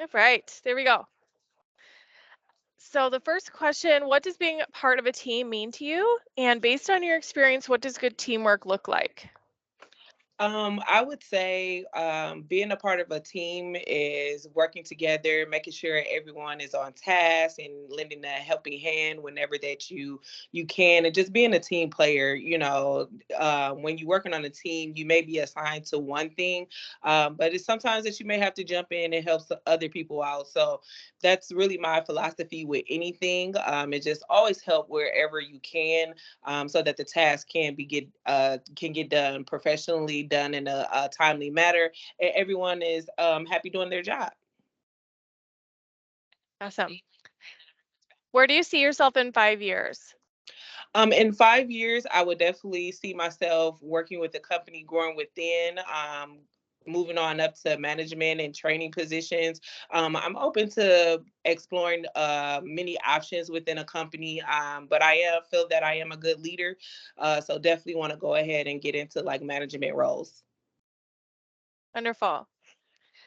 All right, there we go. So the first question, what does being part of a team mean to you? And based on your experience, what does good teamwork look like? I would say being a part of a team is working together, making sure everyone is on task and lending a helping hand whenever that you can, and just being a team player. When you're working on a team, you may be assigned to one thing, but it's sometimes that you may have to jump in and help other people out. So that's really my philosophy with anything. It just always help wherever you can, so that the task can get done professionally, done in a timely manner, and everyone is happy doing their job. Awesome. Where do you see yourself in 5 years? In 5 years, I would definitely see myself working with the company, growing within. Moving on up to management and training positions. I'm open to exploring many options within a company, but feel that I am a good leader, so definitely want to go ahead and get into like management roles. Wonderful.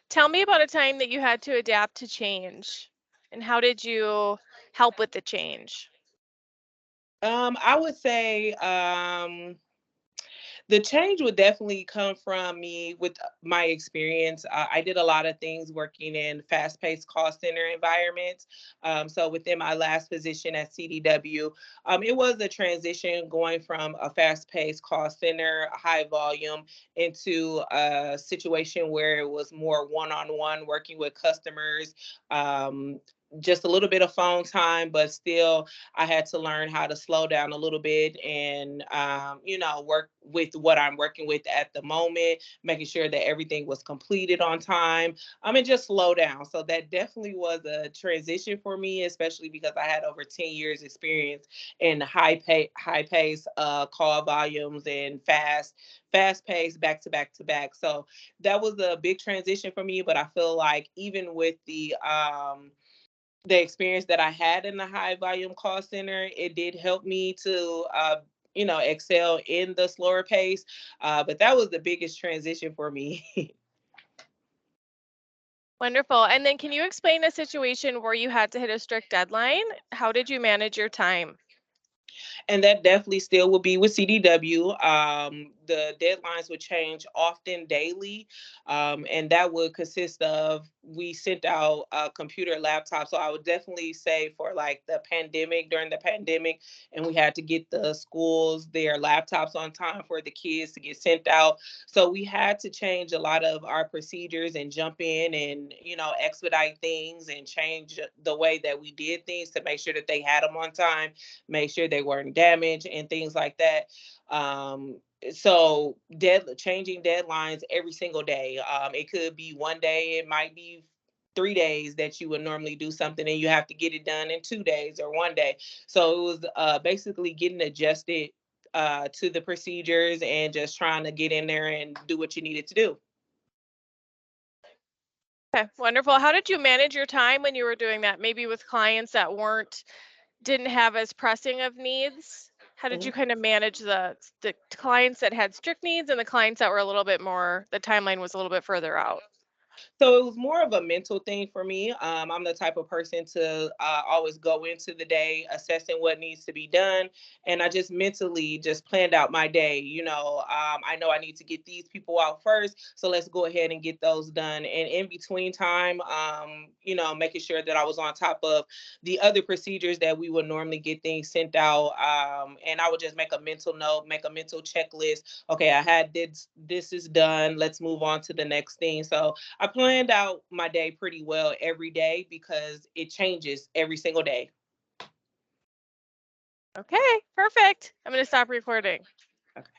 Tell me about a time that you had to adapt to change, and how did you help with the change? I would say the change would definitely come from me with my experience. I did a lot of things working in fast-paced call center environments. So within my last position at CDW, it was a transition going from a fast-paced call center, high volume, into a situation where it was more one-on-one, working with customers. Just a little bit of phone time, but still I had to learn how to slow down a little bit and, work with what I'm working with at the moment, making sure that everything was completed on time. And just slow down. So that definitely was a transition for me, especially because I had over 10 years experience in high pace call volumes and fast pace back to back to back. So that was a big transition for me. But I feel like even with the experience that I had in the high volume call center, it did help me to, excel in the slower pace. But that was the biggest transition for me. Wonderful. And then can you explain a situation where you had to hit a strict deadline? How did you manage your time? And that definitely still will be with CDW. The deadlines would change often daily, and that would consist of we sent out computer laptops. So I would definitely say for like the pandemic, during the pandemic, and we had to get the schools their laptops on time for the kids to get sent out. So we had to change a lot of our procedures and jump in and expedite things and change the way that we did things to make sure that they had them on time, make sure they weren't damaged and things like that. So changing deadlines every single day. It could be one day, it might be 3 days that you would normally do something and you have to get it done in 2 days or one day. So it was basically getting adjusted to the procedures and just trying to get in there and do what you needed to do. Okay, wonderful. How did you manage your time when you were doing that? Maybe with clients that didn't have as pressing of needs? How did you Mhm. kind of manage the clients that had strict needs and the clients that were a little bit more, the timeline was a little bit further out? So it was more of a mental thing for me. I'm the type of person to always go into the day assessing what needs to be done, and I just mentally just planned out my day. I know I need to get these people out first, so let's go ahead and get those done. And in between time, making sure that I was on top of the other procedures that we would normally get things sent out. And I would just make a mental note, make a mental checklist. Okay, I had this. This is done. Let's move on to the next thing. So I planned out my day pretty well every day because it changes every single day. Okay, perfect. I'm going to stop recording. Okay.